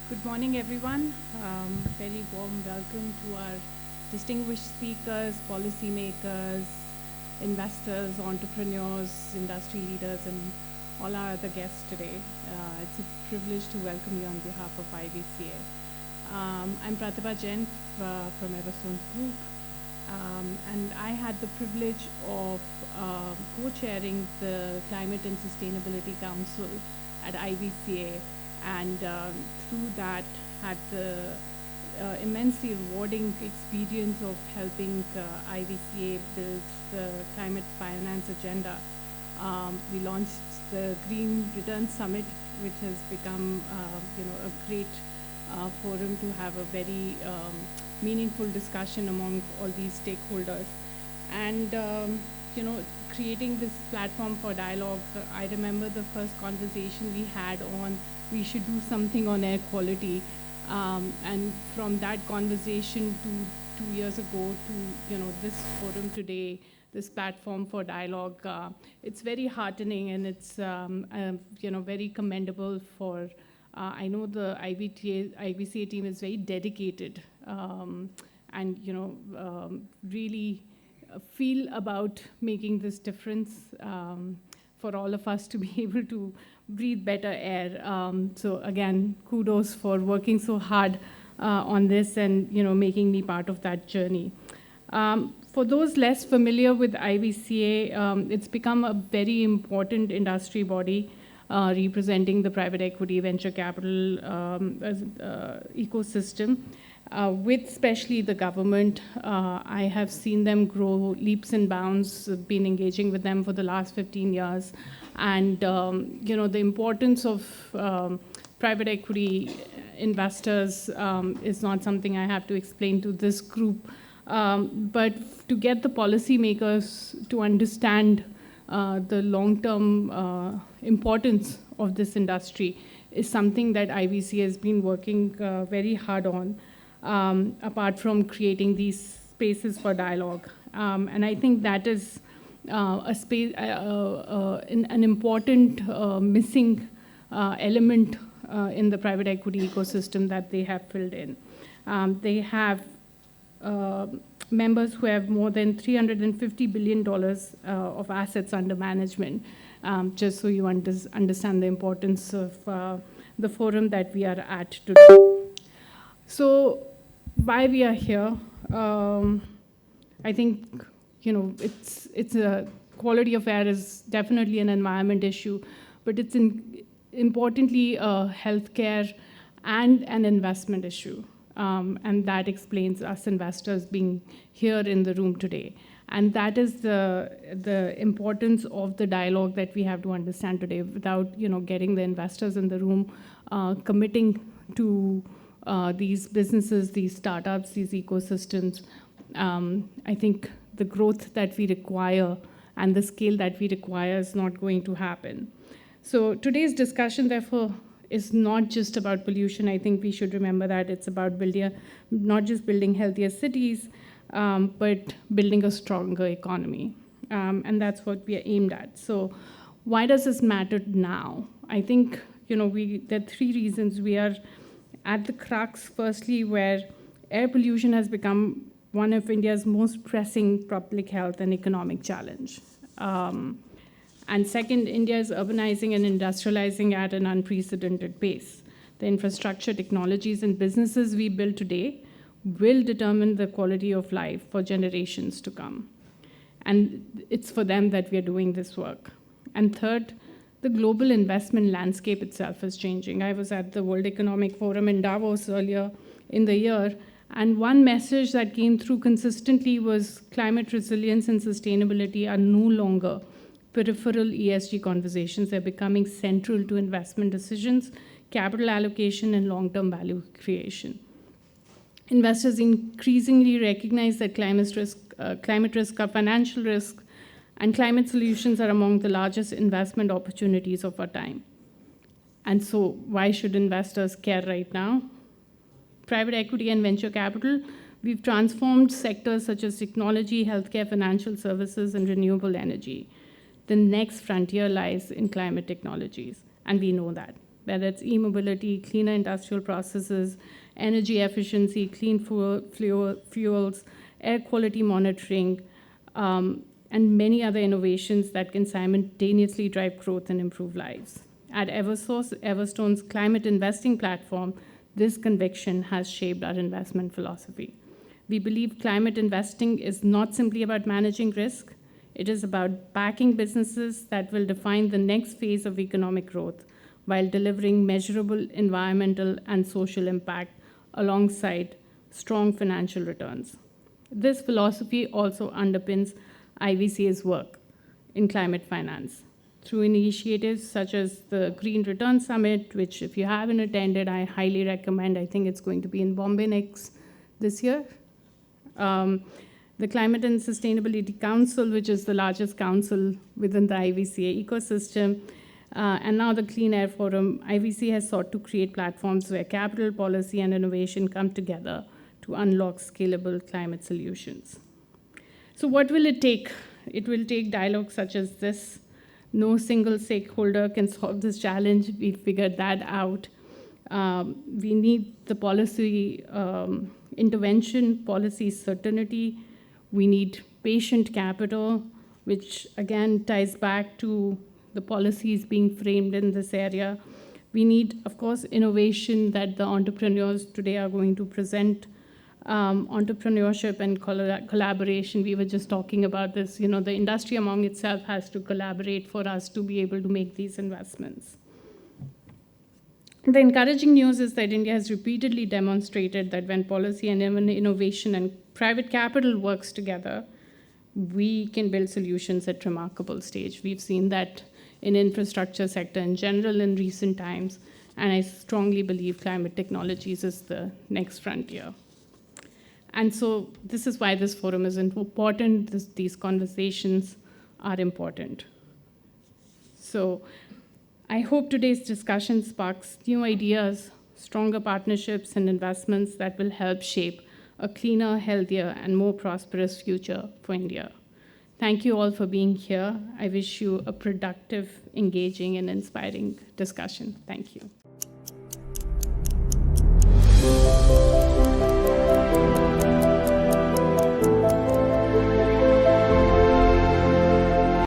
Good morning, everyone. Very warm welcome to our distinguished speakers, policymakers, investors, entrepreneurs, industry leaders, and all our other guests today. It's a privilege to welcome you on behalf of IBCA. I'm Pratibha Jain from Everstone Group, and I had the privilege of co-chairing the Climate and Sustainability Council at IBCA, and through that had the immensely rewarding experience of helping IBCA build the climate finance agenda. We launched the Green Return Summit, which has become a great forum to have a very meaningful discussion among all these stakeholders. And creating this platform for dialogue, I remember the first conversation we had on we should do something on air quality. And from that conversation to 2 years ago to this forum today, this platform for dialogue, it's very heartening, and it's very commendable for. I know the IBCA team is very dedicated and really feel about making this difference for all of us to be able to breathe better air. So again, kudos for working so hard on this and making me part of that journey. For those less familiar with IBCA, it's become a very important industry body representing the private equity venture capital ecosystem. With especially the government, I have seen them grow leaps and bounds, been engaging with them for the last 15 years. And the importance of private equity investors is not something I have to explain to this group. But to get the policymakers to understand the long-term importance of this industry is something that IBC has been working very hard on, apart from creating these spaces for dialogue. And I think that is a space, an important missing element in the private equity ecosystem that they have filled in. They have members who have more than $350 billion of assets under management, just so you understand the importance of the forum that we are at today. So why we are here, I think, it's a quality of air is definitely an environment issue, but it's importantly a healthcare and an investment issue. And that explains us investors being here in the room today. And that is the importance of the dialogue that we have to understand today. Without getting the investors in the room, committing to these businesses, these startups, these ecosystems, I think the growth that we require and the scale that we require is not going to happen. So today's discussion, therefore, is not just about pollution. I think we should remember that it's about not just building healthier cities, but building a stronger economy. And that's what we are aimed at. So why does this matter now? I think there are three reasons. We are at the crux, firstly, where air pollution has become one of India's most pressing public health and economic challenge. And second, India is urbanizing and industrializing at an unprecedented pace. The infrastructure, technologies, and businesses we build today will determine the quality of life for generations to come. And it's for them that we are doing this work. And third, the global investment landscape itself is changing. I was at the World Economic Forum in Davos earlier in the year, and one message that came through consistently was climate resilience and sustainability are no longer peripheral ESG conversations. They're becoming central to investment decisions, capital allocation, and long-term value creation. Investors increasingly recognize that climate risk, financial risk, and climate solutions are among the largest investment opportunities of our time. And so why should investors care right now? Private equity and venture capital, we've transformed sectors such as technology, healthcare, financial services, and renewable energy. The next frontier lies in climate technologies, and we know that. whether it's e-mobility, cleaner industrial processes, energy efficiency, clean fuels, air quality monitoring, and many other innovations that can simultaneously drive growth and improve lives. At Everstone's climate investing platform, this conviction has shaped our investment philosophy. We believe climate investing is not simply about managing risk, it is about backing businesses that will define the next phase of economic growth while delivering measurable environmental and social impact alongside strong financial returns. This philosophy also underpins IVCA's work in climate finance through initiatives such as the Green Return Summit, which if you haven't attended, I highly recommend. I think it's going to be in Bombay this year. The Climate and Sustainability Council, which is the largest council within the IVCA ecosystem, and now the Clean Air Forum. IVCA has sought to create platforms where capital, policy, and innovation come together to unlock scalable climate solutions. So what will it take? It will take dialogue such as this. No single stakeholder can solve this challenge. We figured that out. We need the policy intervention, policy certainty. We need patient capital, which again ties back to the policies being framed in this area. We need, of course, innovation that the entrepreneurs today are going to present. Entrepreneurship and collaboration, we were just talking about this, the industry among itself has to collaborate for us to be able to make these investments. The encouraging news is that India has repeatedly demonstrated that when policy and innovation and private capital works together, we can build solutions at remarkable stage. We've seen that in infrastructure sector in general in recent times, and I strongly believe climate technologies is the next frontier. And so this is why this forum is important. These conversations are important. So I hope today's discussion sparks new ideas, stronger partnerships and investments that will help shape a cleaner, healthier, and more prosperous future for India. Thank you all for being here. I wish you a productive, engaging, and inspiring discussion. Thank you.